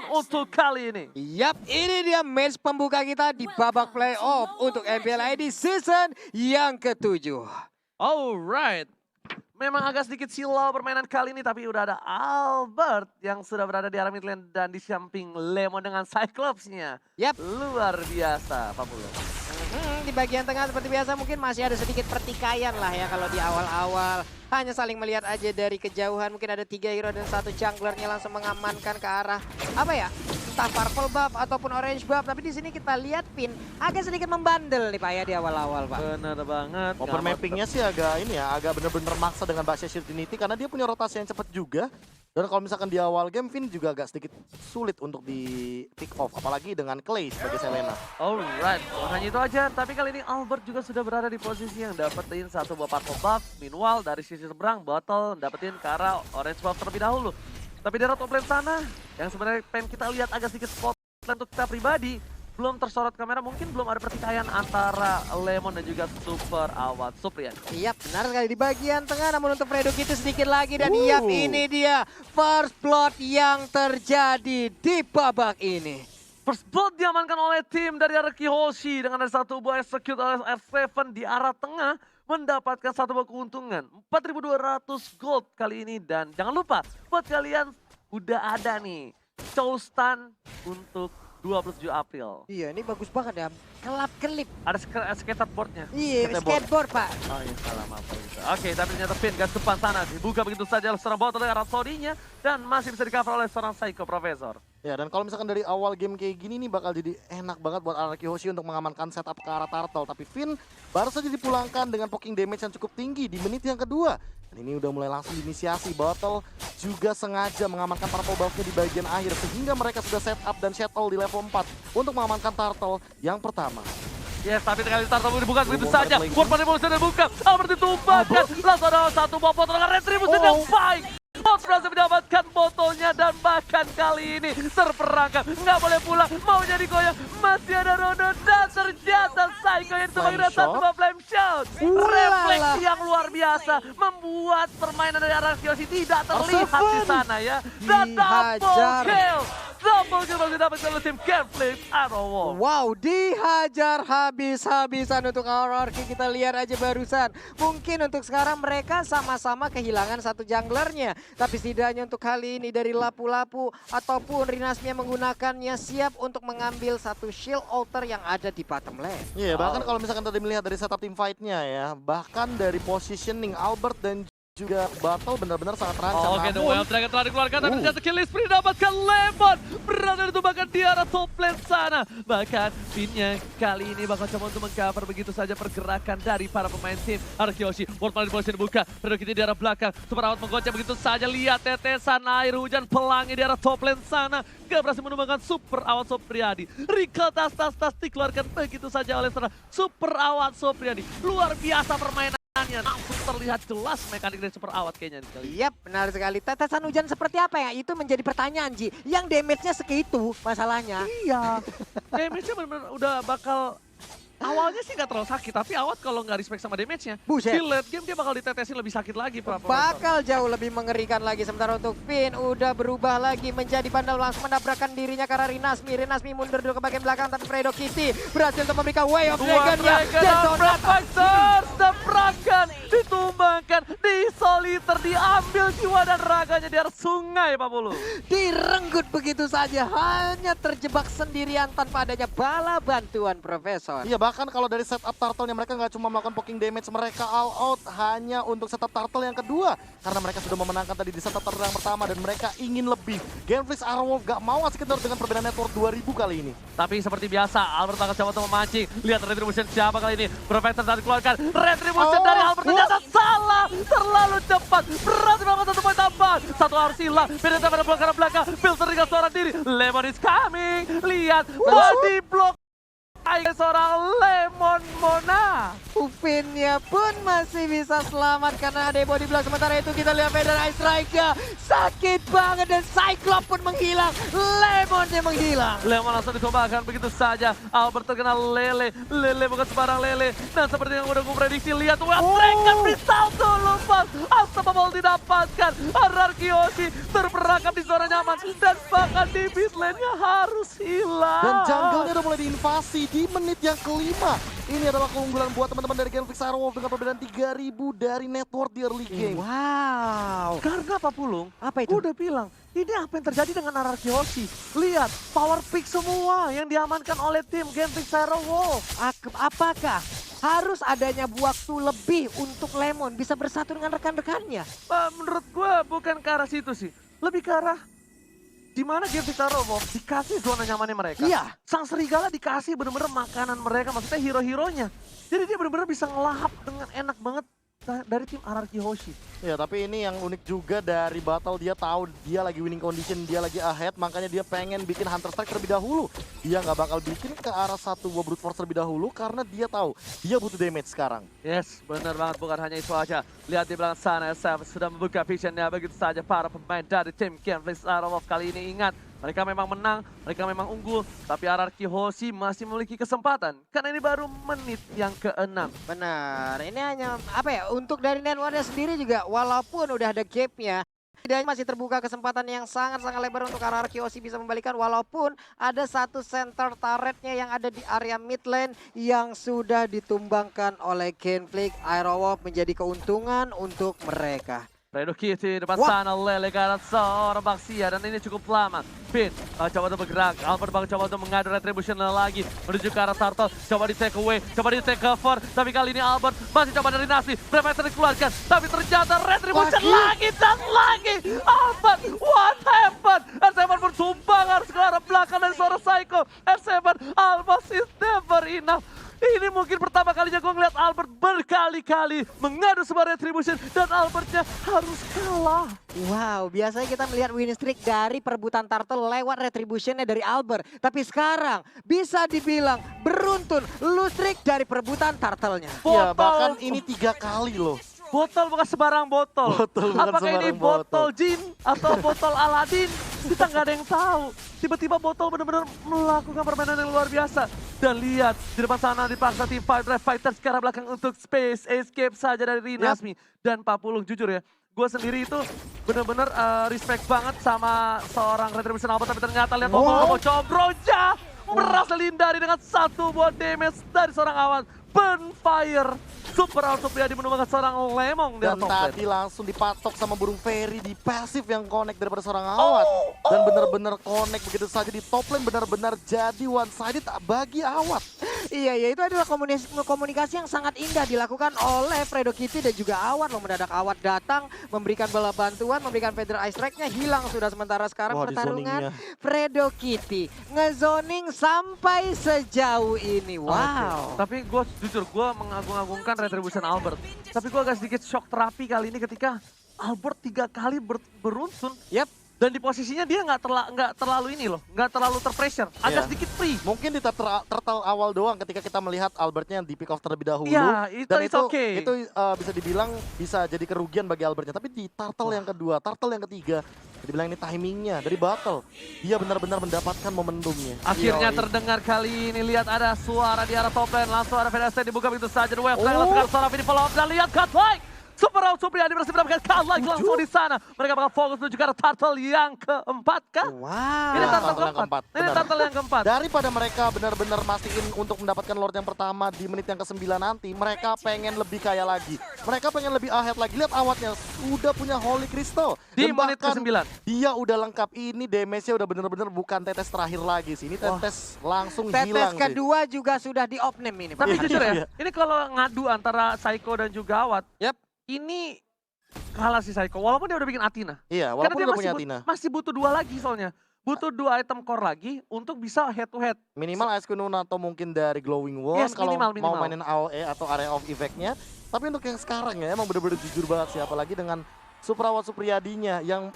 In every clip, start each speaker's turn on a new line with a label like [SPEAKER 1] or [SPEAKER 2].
[SPEAKER 1] untuk kali ini.
[SPEAKER 2] Yap, ini dia match pembuka kita di babak playoff untuk MPL ID season yang ke-7.
[SPEAKER 1] Alright. Memang agak sedikit silau permainan kali ini, tapi udah ada Albert yang sudah berada di arah mid lane dan di samping Lemon dengan Cyclops-nya.
[SPEAKER 2] Yap.
[SPEAKER 1] Luar biasa, Pak Pulu.
[SPEAKER 2] Di bagian tengah seperti biasa mungkin masih ada sedikit pertikaian lah ya kalau di awal-awal. Hanya saling melihat aja dari kejauhan. Mungkin ada 3 hero dan 1 junglernya langsung mengamankan ke arah apa ya? Entah purple buff ataupun orange buff. Tapi di sini kita lihat Pin agak sedikit membandel nih Pak ya di awal-awal Pak.
[SPEAKER 1] Benar banget.
[SPEAKER 3] Open mappingnya sih agak ini ya, agak bener-bener maksa dengan Basya Shield Trinity karena dia punya rotasi yang cepat juga. Dan kalau misalkan di awal game, Finn juga agak sedikit sulit untuk di pick off. Apalagi dengan Clay sebagai Selena.
[SPEAKER 1] Alright, bukan hanya itu aja. Tapi kali ini Albert juga sudah berada di posisi yang dapetin satu buah purple buff. Meanwhile dari sisi seberang, Bottle dapetin ke arah orange buff terlebih dahulu. Tapi dari top lane sana, yang sebenarnya pengen kita lihat agak sedikit spotlight untuk kita pribadi. Belum tersorot kamera, mungkin belum ada pertikaian antara Lemon dan juga Super Awad Supriyan.
[SPEAKER 2] Iya benar sekali di bagian tengah, namun untuk Fredo kita sedikit lagi dan yap ini dia first blood yang terjadi di babak ini.
[SPEAKER 1] First blood diamankan oleh tim dari arah Kiyoshi dengan ada satu buah execute oleh R7 di arah tengah. Mendapatkan satu buah keuntungan 4.200 gold kali ini. Dan jangan lupa buat kalian udah ada nih Choustan untuk 27 April.
[SPEAKER 2] Iya ini bagus banget ya, kelap-kelip.
[SPEAKER 1] Ada skateboardnya.
[SPEAKER 2] Iya skateboard Pak.
[SPEAKER 1] Oh iya salah maaf. Oke tapi ternyata Pin gas depan sana dibuka begitu saja oleh seorang botol oleh arah Sodinya. Dan masih bisa di cover oleh seorang Psycho Professor.
[SPEAKER 3] Ya dan kalau misalkan dari awal game kayak gini nih bakal jadi enak banget buat Araki Hoshi untuk mengamankan setup ke arah Turtle. Tapi Finn baru saja dipulangkan dengan poking damage yang cukup tinggi di menit yang kedua. Dan ini udah mulai langsung diinisiasi. Bottle juga sengaja mengamankan purple buff-nya di bagian akhir. Sehingga mereka sudah setup dan shuttle di level 4 untuk mengamankan Turtle yang pertama.
[SPEAKER 1] Yes, tapi sekali Turtle dibuka begitu saja. Warpan Revolution dibuka. Albert ditumbangkan. Langsung ada satu buah botol dengan Retribution yang baik. Bots berhasil mendapatkan botolnya dan bahkan kali ini terperangkap. Nggak boleh pulang, mau jadi goyang. Masih ada Rondo dan ternyata Psycho yang sebagai satu buah flame shot. Refleksi yang luar biasa membuat permainan dari arah Kiyoshi tidak terlihat di sana ya. Dan double kill. Double kill masih dapat oleh tim Careflix Arrow Wall.
[SPEAKER 2] Wow, dihajar habis-habisan untuk RRQ. Kita lihat aja barusan. Mungkin untuk sekarang mereka sama-sama kehilangan satu junglernya. Tapi setidaknya untuk kali ini dari Lapu-Lapu ataupun Rinasmia menggunakannya siap untuk mengambil satu shield altar yang ada di bottom lane.
[SPEAKER 3] Iya, bahkan kalau misalkan tadi melihat dari setup team fight-nya ya, bahkan dari positioning Albert dan juga Battle benar-benar sangat terancam.
[SPEAKER 1] Oke, The Wild Dragon telah dikeluarkan dan ternyata kill spree dapatkan Lemon. Berada ditumbangkan di arah top lane sana. Bahkan pinnya kali ini bakal coba untuk mengcover begitu saja pergerakan dari para pemain tim Arkeyoshi. World Power Revolution dibuka, Predokiti di arah belakang. Super Awad menggocek begitu saja. Lihat tetesan air hujan pelangi di arah top lane sana. Gak berhasil menumbangkan Super Awad Supriyadi. Recall tas dikeluarkan begitu saja oleh Super Awad Supriyadi. Luar biasa permainan. Langsung terlihat jelas mekanik dari Super Awad kayaknya.
[SPEAKER 2] Iya benar sekali. Tetesan hujan seperti apa ya? Itu menjadi pertanyaan Ji. Yang damage-nya segitu masalahnya.
[SPEAKER 1] Iya. Damage-nya benar-benar udah bakal... Awalnya sih nggak terlalu sakit, tapi Awad kalau nggak respect sama damage-nya, di late game dia bakal ditetesin lebih sakit lagi.
[SPEAKER 2] Bakal jauh lebih mengerikan lagi. Sementara untuk Finn udah berubah lagi menjadi bandel, langsung menabrakkan dirinya ke arah Rinasmi. Rinasmi mundur dulu ke bagian belakang, tapi Fredo Kitty berhasil untuk memberikan Way of Dragon-nya. Dan tabrakan, ditumbangkan, di soliter, diambil jiwa dan raganya di arah sungai Pak Bulu. Direnggut begitu saja, hanya terjebak sendirian tanpa adanya bala bantuan Profesor.
[SPEAKER 3] Iya, bahkan kalau dari setup Turtle-nya mereka nggak cuma melakukan poking damage, mereka all out hanya untuk setup Turtle yang kedua. Karena mereka sudah memenangkan tadi di setup Turtle yang pertama dan mereka ingin lebih. Gameflix Arrow Wolf gak mau ngasih kendor dengan perbedaan network 2000 kali ini.
[SPEAKER 1] Tapi seperti biasa, Albert akan coba untuk memancing. Lihat Retribution siapa kali ini. Professor tadi keluarkan. Retribution dari Albert ternyata salah. Terlalu cepat. Berhasil melakukan satu poin tambahan. Satu harus hilang. Beda pada belakang. Filter dengan suara diri. Lemon is coming. Lihat. Body block. seorang Lemon Mona.
[SPEAKER 2] Uvinnya pun masih bisa selamat karena ada Ebo di belakang. Sementara itu kita lihat Feather Ice Strike-nya sakit banget dan Cyclops pun menghilang. Lemonnya menghilang.
[SPEAKER 1] Lemon langsung ditumbangkan begitu saja. Albert terkena Lele. Lele bukan sembarang Lele. Dan seperti yang udah gue prediksi, lihat Tracker Crystal dulu pas. Unstoppable didapatkan. Ararkioshi terperangkap di zona nyaman. Dan bahkan di mid lane-nya harus hilang.
[SPEAKER 3] Dan jungle-nya udah mulai diinvasi di menit yang kelima. Ini adalah keunggulan buat teman-teman dari Genflix Airwolf dengan perbedaan 3.000 dari network di early game.
[SPEAKER 2] Wow.
[SPEAKER 1] Karena apa Pulung?
[SPEAKER 2] Apa itu?
[SPEAKER 1] Gue udah bilang, ini apa yang terjadi dengan Ararkioshi. Lihat, power pick semua yang diamankan oleh tim Genflix Airwolf.
[SPEAKER 2] Apakah harus adanya waktu lebih untuk Lemon bisa bersatu dengan rekan-rekannya?
[SPEAKER 1] Menurut gue bukan ke arah situ sih. Lebih ke arah di mana Genflix Airwolf dikasih zona nyamannya mereka.
[SPEAKER 2] Iya.
[SPEAKER 1] Sang serigala dikasih bener-bener makanan mereka, maksudnya hero-heronya. Jadi dia bener-bener bisa ngelahap dengan enak banget dari tim Ararkioshi.
[SPEAKER 3] Ya, tapi ini yang unik juga dari battle, dia tahu dia lagi winning condition, dia lagi ahead, makanya dia pengen bikin Hunter Strike terlebih dahulu. Dia nggak bakal bikin ke arah satu Brute Force terlebih dahulu karena dia tahu dia butuh damage sekarang.
[SPEAKER 1] Yes, benar banget, bukan hanya itu aja. Lihat di belakang sana, SF sudah membuka visionnya begitu saja para pemain dari tim Genflix Airwolf kali ini. Ingat, mereka memang menang, mereka memang unggul, tapi Ararkioshi masih memiliki kesempatan. Karena ini baru menit yang ke-6.
[SPEAKER 2] Benar, ini hanya apa ya, untuk dari Networknya sendiri juga walaupun udah ada gapnya, tidak masih terbuka kesempatan yang sangat-sangat lebar untuk Ararkioshi bisa membalikan walaupun ada satu center turretnya yang ada di area mid lane yang sudah ditumbangkan oleh Genflix Airwolf menjadi keuntungan untuk mereka.
[SPEAKER 1] Fredo Kitty depan sana, Lele ke arah seorang Baxia dan ini cukup lama. Finn coba untuk bergerak, Albert coba untuk mengadu retribution lagi menuju ke arah Turtle, coba di take away, coba di take cover, tapi kali ini Albert masih coba dari Nasi, Prefector dikeluarkan, tapi ternyata retribution lagi dan lagi. Albert, what happened? R7 pun tumbang harus ke arah belakang dari seorang Psycho. R7 almost is never enough. Ini mungkin pertama kalinya gue ngeliat Albert berkali-kali mengadu sebuah retribution dan Albertnya harus kalah.
[SPEAKER 2] Wow, biasanya kita melihat win streak dari perebutan Turtle lewat retributionnya dari Albert. Tapi sekarang bisa dibilang beruntun lose streak dari perebutan Turtle-nya.
[SPEAKER 3] Ya, bahkan ini 3 kali loh.
[SPEAKER 1] Botol bukan sembarang botol.
[SPEAKER 3] Botol bukan
[SPEAKER 1] Apakah ini
[SPEAKER 3] sembarang
[SPEAKER 1] botol jin atau botol Aladin? Kita nggak ada yang tahu. Tiba-tiba botol benar-benar melakukan permainan yang luar biasa. Dan lihat di depan sana dipaksa tim Drive Fighters ke arah belakang untuk space escape saja dari Rinasmi dan Papulung. Jujur ya, gue sendiri itu benar-benar respect banget sama seorang Retribution Albert. Tapi ternyata lihat Omong Combroja berhasil lindari dengan satu buah damage dari seorang awan. Bonfire. Super Out Supriyadi menemukan seorang Lemong di
[SPEAKER 3] Dan
[SPEAKER 1] top lane.
[SPEAKER 3] tadi langsung dipatok sama burung fairy di pasif yang connect daripada seorang Awat. Dan benar-benar connect begitu saja di top lane, benar-benar jadi one sided bagi Awat.
[SPEAKER 2] Iya, itu adalah komunikasi yang sangat indah dilakukan oleh Fredo Kitty dan juga Awat. Loh, mendadak Awat datang, memberikan bala bantuan, memberikan Feather Ice Strike-nya, hilang sudah sementara sekarang pertarungan. Fredo Kitty ngezoning sampai sejauh ini. Wow.
[SPEAKER 1] Tapi gue jujur, gue mengagung-agungkan Retribution Albert. Tapi gue agak sedikit shock terapi kali ini ketika Albert 3 kali beruntun.
[SPEAKER 2] Yap.
[SPEAKER 1] Dan di posisinya dia nggak terlalu ini loh, nggak terlalu terpressure, agak sedikit free.
[SPEAKER 3] Mungkin di turtle awal doang ketika kita melihat Albertnya di pick off terlebih dahulu.
[SPEAKER 1] Iya,
[SPEAKER 3] dan
[SPEAKER 1] itu okay.
[SPEAKER 3] Itu bisa dibilang bisa jadi kerugian bagi Albertnya. Tapi di turtle yang kedua, turtle yang ketiga, dibilang ini timingnya dari battle. Dia benar-benar mendapatkan momentumnya.
[SPEAKER 1] Akhirnya terdengar kali ini, lihat ada suara di arah top lane, langsung ada VDST dibuka begitu saja. The Wave langsung suara Vini follow up dan lihat cut like. Super Out Supriyadi berhasil mendapatkan cut like langsung di sana. Mereka bakal fokus menuju ke arah turtle yang keempat kah?
[SPEAKER 2] Wow.
[SPEAKER 1] Ini turtle
[SPEAKER 3] yang keempat.
[SPEAKER 1] Ini turtle yang keempat.
[SPEAKER 3] Daripada mereka benar-benar mastiin untuk mendapatkan Lord yang pertama di menit yang ke-9 nanti, mereka pengen lebih kaya lagi. Mereka pengen lebih ahead lagi. Lihat Awatnya udah punya Holy Crystal.
[SPEAKER 1] Di
[SPEAKER 3] Dan
[SPEAKER 1] menit
[SPEAKER 3] bahkan
[SPEAKER 1] ke-9.
[SPEAKER 3] dia udah lengkap. Ini damage-nya udah benar-benar bukan tetes terakhir lagi sih. Ini tetes langsung hilang
[SPEAKER 2] Tetes kedua juga sudah di off-name ini.
[SPEAKER 1] Tapi
[SPEAKER 3] Iya,
[SPEAKER 1] jujur ya,
[SPEAKER 3] iya.
[SPEAKER 1] ini kalau ngadu antara Psycho dan juga Awat, ini kalah si Psycho, walaupun dia udah bikin Athena.
[SPEAKER 3] Iya,
[SPEAKER 1] Karena
[SPEAKER 3] walaupun
[SPEAKER 1] dia
[SPEAKER 3] udah punya Athena.
[SPEAKER 1] masih butuh 2 lagi soalnya. Butuh 2 item core lagi untuk bisa head to head.
[SPEAKER 3] Minimal Ice Queen atau mungkin dari Glowing Wand
[SPEAKER 1] Yes,
[SPEAKER 3] kalau
[SPEAKER 1] minimal.
[SPEAKER 3] mau mainin AOE atau Area of Effect-nya. Tapi untuk yang sekarang ya emang bener-bener jujur banget sih. Apalagi dengan Super Awat Supriyadinya yang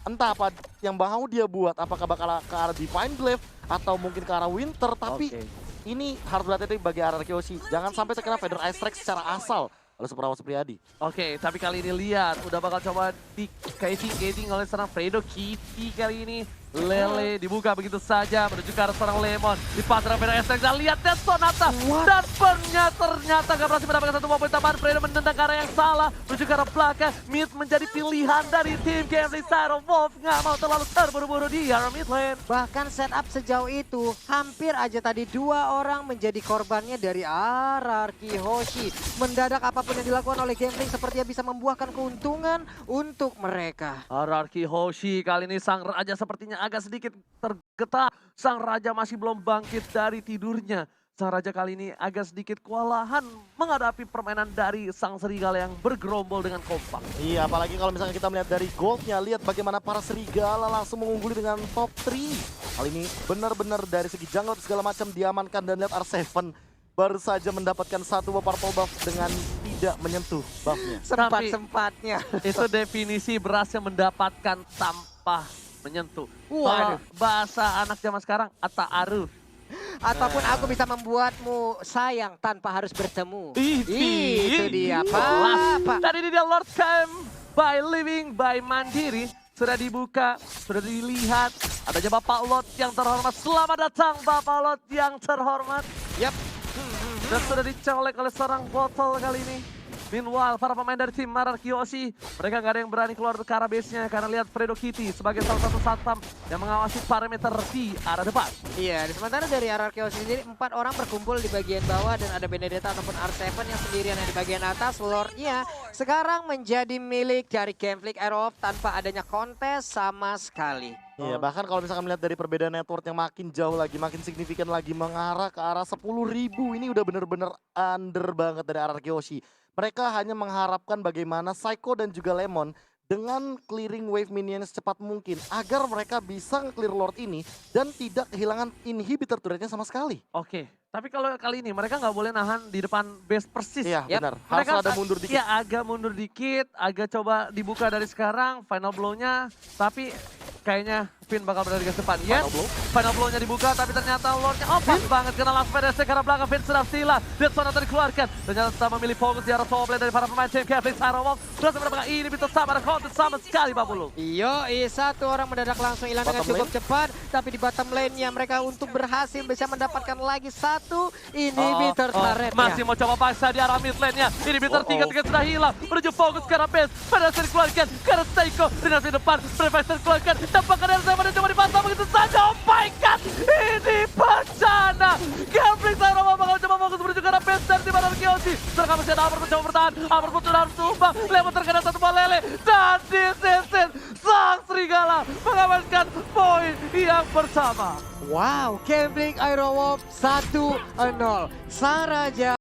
[SPEAKER 3] entah apa yang mau dia buat, apakah bakal ke arah Divine Glaive atau mungkin ke arah Winter, tapi
[SPEAKER 1] Oke.
[SPEAKER 3] ini harus berhati-hati bagi RRQ Hoshi. Jangan sampai terkena Feather Ice Strike secara asal oleh Superawas Priadi.
[SPEAKER 1] Oke, tapi kali ini lihat udah bakal coba di gating oleh seorang Fredo Kitty kali ini. Lele dibuka begitu saja menuju ke arah seorang Lemon. Di Patra Feather Ice Strike dan lihat Death Sonata. Dan ternyata gak berhasil mendapatkan satu poin tambahan. Fredo menendang ke arah yang salah menuju ke arah belakang. Mid menjadi pilihan dari tim Gambling Shadow Wolf. Gak mau terlalu terburu-buru di arah mid lane.
[SPEAKER 2] Bahkan setup sejauh itu, hampir aja tadi 2 orang menjadi korbannya dari RRQ Hoshi. Mendadak apapun yang dilakukan oleh Gambling sepertinya bisa membuahkan keuntungan untuk mereka.
[SPEAKER 1] RRQ Hoshi kali ini sang raja sepertinya agak sedikit tergeta. Sang raja masih belum bangkit dari tidurnya. Sang raja kali ini agak sedikit kewalahan menghadapi permainan dari sang serigala yang bergerombol dengan kompak.
[SPEAKER 3] Iya, apalagi kalau misalnya kita melihat dari goldnya, lihat bagaimana para serigala langsung mengungguli dengan top 3. Hal ini benar-benar dari segi jungle segala macam diamankan, dan lihat R7 baru saja mendapatkan satu purple buff dengan tidak menyentuh buffnya.
[SPEAKER 2] Sempat-sempatnya.
[SPEAKER 1] Itu definisi berhasil mendapatkan tanpa menyentuh.
[SPEAKER 2] Waduh.
[SPEAKER 1] Bahasa anak zaman sekarang, ata'aruf.
[SPEAKER 2] Ataupun aku bisa membuatmu sayang tanpa harus bertemu.
[SPEAKER 1] Itu
[SPEAKER 2] dia, Pak.
[SPEAKER 1] Tadi dia Lord Cam by Living by Mandiri. Sudah dibuka, sudah dilihat. Adanya Bapak Lord yang terhormat. Selamat datang Bapak Lord yang terhormat.
[SPEAKER 2] Yap.
[SPEAKER 1] Dan sudah dicolek oleh seorang botol kali ini. Meanwhile, para pemain dari tim RRQ Hoshi, mereka nggak ada yang berani keluar ke arah base-nya karena lihat Fredo Kitty sebagai salah satu satam yang mengawasi parameter di arah depan.
[SPEAKER 2] Iya, sementara dari RRQ Hoshi sendiri 4 orang berkumpul di bagian bawah dan ada Benedetta ataupun R7 yang sendirian yang di bagian atas. Lordnya sekarang menjadi milik dari Gambling Aerof tanpa adanya kontes sama sekali.
[SPEAKER 3] Iya, bahkan kalau misalkan melihat dari perbedaan network yang makin jauh lagi, makin signifikan lagi mengarah ke arah 10.000, ini udah bener-bener under banget dari RRQ Hoshi. Mereka hanya mengharapkan bagaimana Psycho dan juga Lemon dengan clearing wave minion secepat mungkin agar mereka bisa nge-clear Lord ini dan tidak kehilangan inhibitor turretnya sama sekali.
[SPEAKER 1] Oke, tapi kalau kali ini mereka nggak boleh nahan di depan base persis.
[SPEAKER 3] Iya,
[SPEAKER 2] Yap.
[SPEAKER 3] benar. Harus
[SPEAKER 1] Mereka
[SPEAKER 3] ada mundur dikit.
[SPEAKER 1] Iya, agak mundur dikit, agak coba dibuka dari sekarang, final blow-nya. Tapi kayaknya Finn bakal berada di garis depan. Yes, final blow-nya dibuka, tapi ternyata Lord-nya pas banget kena last PDC karena belakang Finn sudah sila. Death Sonata dikeluarkan. Ternyata tetap memilih fokus di arah top lane dari para pemain tim Gambling Shadow Wolf. Berhasil mendapatkan ini, bisa sama ada konten sama sekali Pak Bulu.
[SPEAKER 2] Yoi, 1 orang mendadak langsung hilang dengan
[SPEAKER 3] Bottom
[SPEAKER 2] cukup cepat. Tapi di bottom lane-nya mereka untuk berhasil bisa mendapatkan lagi 1 inhibitor turret.
[SPEAKER 1] Masih mau coba paksa di arah mid lane-nya. Inhibitor 3 sudah hilang. Menuju fokus ke arah base. Berhasil dikeluarkan ke arah Seiko. Dengan di depan, Prefester dikeluarkan. Tampakkan dari saya coba dipasang begitu saja. Oh my god, ini bencana. Gambling Shadow Wolf bakal coba fokus menuju ke arah base dari tim RRQ Hoshi. Serangkap masih ada Amar mencoba bertahan. Amar pun sudah harus tumbang. Lemon terkena satu bola lele. Dan disesin sang serigala mengamankan poin yang bersama.
[SPEAKER 2] Wow, Gambling Aerof 1-0. Sang Raja